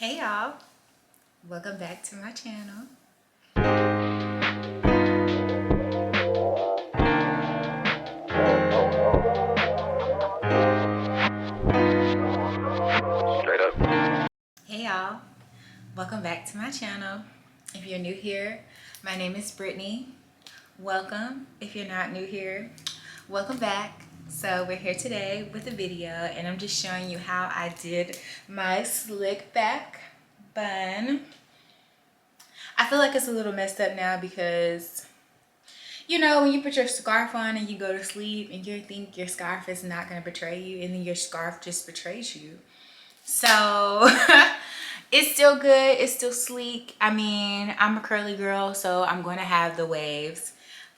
Hey y'all, welcome back to my channel. Straight up. Hey y'all, welcome back to my channel. If you're new here, my name is Brittany. Welcome. If you're not new here, welcome back. So we're here today with a video and I'm just showing you how I did my slick back bun. I feel like it's a little messed up now because you know, when you put your scarf on and you go to sleep and you think your scarf is not going to betray you and then your scarf just betrays you. So it's still good. It's still sleek. I mean, I'm a curly girl, so I'm going to have the waves.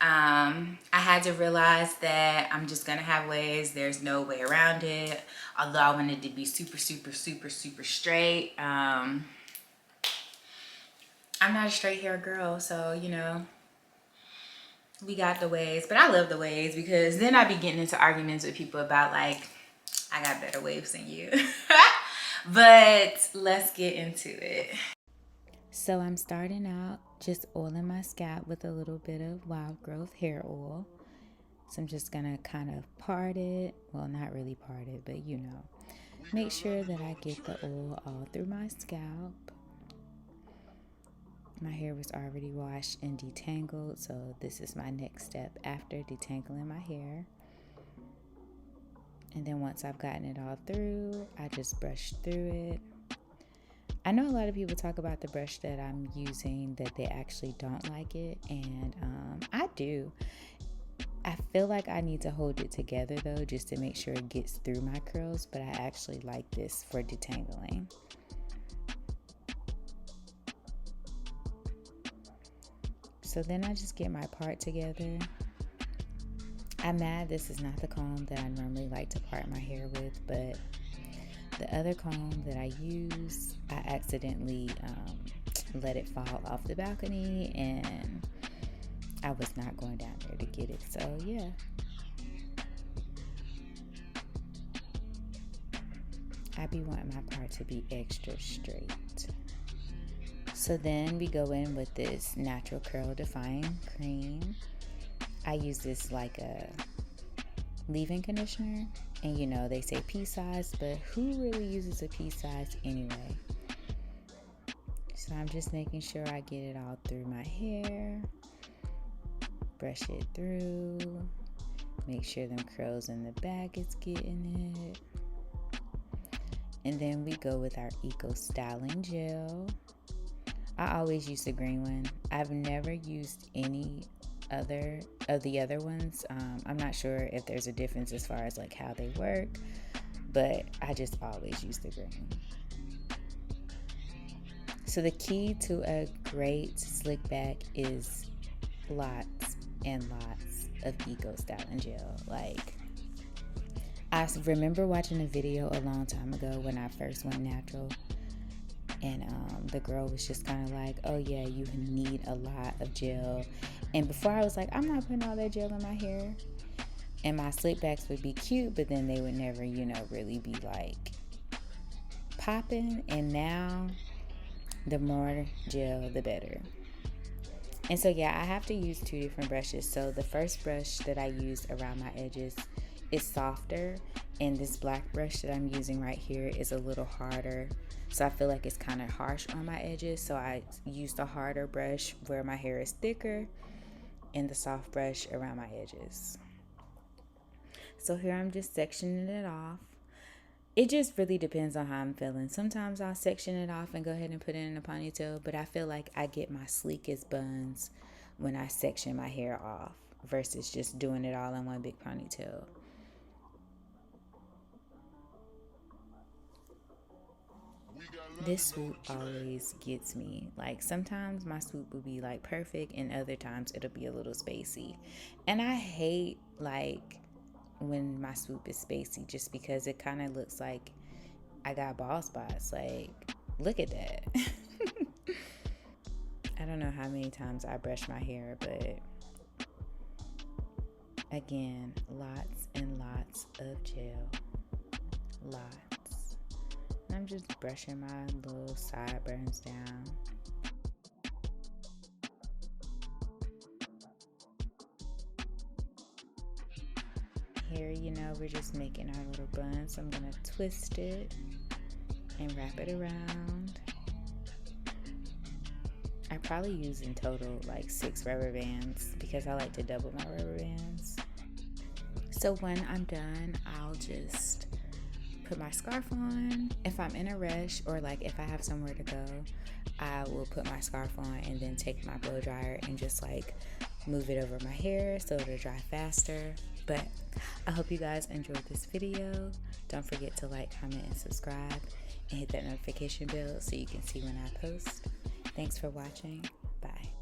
I had to realize that I'm just going to have waves. There's no way around it. Although I wanted to be super, super, super, super straight. I'm not a straight hair girl, so, you know, we got the waves. But I love the waves because then I be getting into arguments with people about like, I got better waves than you. But let's get into it. So I'm starting out just oiling my scalp with a little bit of wild growth hair oil. So I'm just gonna kind of part it. Well, not really part it, but you know, make sure that I get the oil all through my scalp. My hair was already washed and detangled, so this is my next step after detangling my hair. And then once I've gotten it all through, I just brush through it. I know a lot of people talk about the brush that I'm using that they actually don't like it, and I do. I feel like I need to hold it together though, just to make sure it gets through my curls, but I actually like this for detangling. So then I just get my part together. I'm mad this is not the comb that I normally like to part my hair with, but the other comb that I use, I accidentally let it fall off the balcony and I was not going down there to get it. So yeah. I be wanting my part to be extra straight. So then we go in with this natural curl defying cream. I use this like a leave-in conditioner, and you know they say pea size, but who really uses a pea size anyway? So I'm just making sure I get it all through my hair, brush it through, make sure them curls in the back is getting it. And then we go with our Eco Styling Gel. I always use the green one. I've never used any other of the other ones. I'm not sure if there's a difference as far as like how they work, but I just always use the green. So the key to a great slick back is lots and lots of Eco Styling Gel. Like, I remember watching a video a long time ago when I first went natural, and the girl was just kind of like, oh yeah, you need a lot of gel. And before I was like, I'm not putting all that gel in my hair, and my slick backs would be cute, but then they would never, you know, really be like popping. And now the more gel the better. And so yeah, I have to use two different brushes. So the first brush that I use around my edges is softer, and this black brush that I'm using right here is a little harder. So I feel like it's kind of harsh on my edges, so I use the harder brush where my hair is thicker and the soft brush around my edges. So here I'm just sectioning it off. It just really depends on how I'm feeling. Sometimes I'll section it off and go ahead and put it in a ponytail, but I feel like I get my sleekest buns when I section my hair off versus just doing it all in one big ponytail. This swoop always gets me. Like, sometimes my swoop will be like perfect and other times it'll be a little spacey. And I hate like when my swoop is spacey just because it kind of looks like I got bald spots. Like, look at that. I don't know how many times I brush my hair, but again, lots and lots of gel. Lots. I'm just brushing my little sideburns down. Here, we're just making our little bun, so I'm gonna twist it and wrap it around. I probably use in total like 6 rubber bands because I like to double my rubber bands. So when I'm done, I'll just put my scarf on. If I'm in a rush or like if I have somewhere to go, I will put my scarf on and then take my blow dryer and just like move it over my hair so it'll dry faster. But I hope you guys enjoyed this video. Don't forget to like, comment, and subscribe, and hit that notification bell so you can see when I post. Thanks for watching. Bye.